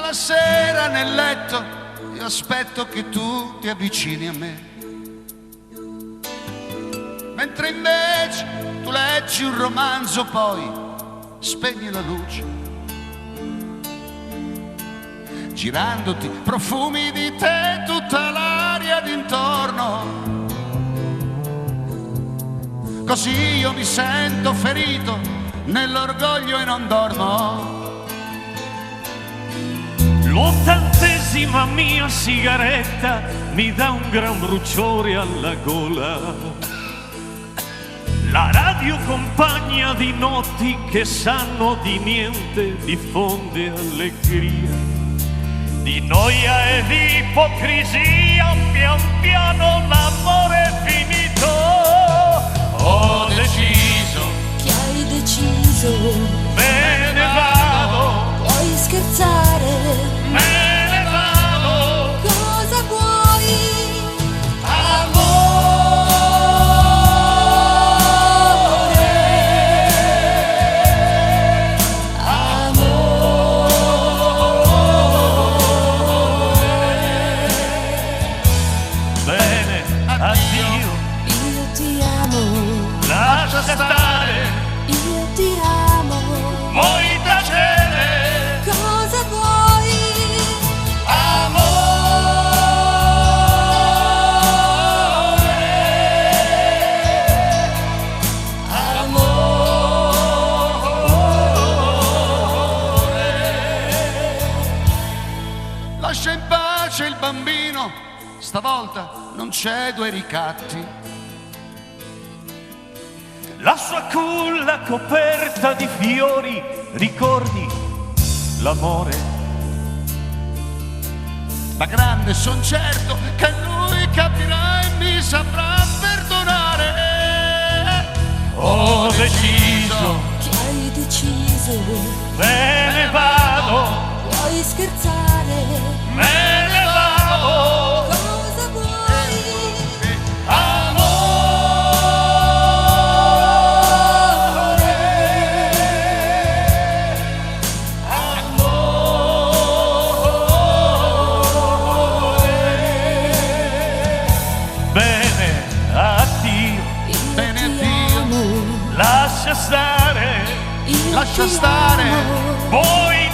la sera nel letto io aspetto che tu ti avvicini a me, mentre invece tu leggi un romanzo, poi spegni la luce, girandoti profumi di te tutta l'aria d'intorno. Così io mi sento ferito nell'orgoglio e non dormo. L'80ª mia sigaretta mi dà un gran bruciore alla gola. La radio compagna di notti che sanno di niente diffonde allegria. Di noia e di ipocrisia pian piano l'amore è finito. Ho deciso. Che hai deciso? Me ne vado. Puoi scherzare? Me ne vado. Cosa vuoi? Amore. Bene, addio. Io ti amo. Lascia stare. Io ti amo. Vuoi tacere? Cosa vuoi? Lascia in pace il bambino, stavolta non c'è due ricatti. La sua culla coperta di fiori, ricordi l'amore. Da grande son certo che lui capirà e mi saprà perdonare. Ho deciso. Che hai deciso? Me ne vado, Puoi scherzare? me ne vado. Cosa vuoi? Bene, addio, Io Bene, ti addio. amo. lascia stare. Io Lascia ti stare. amo. Vuoi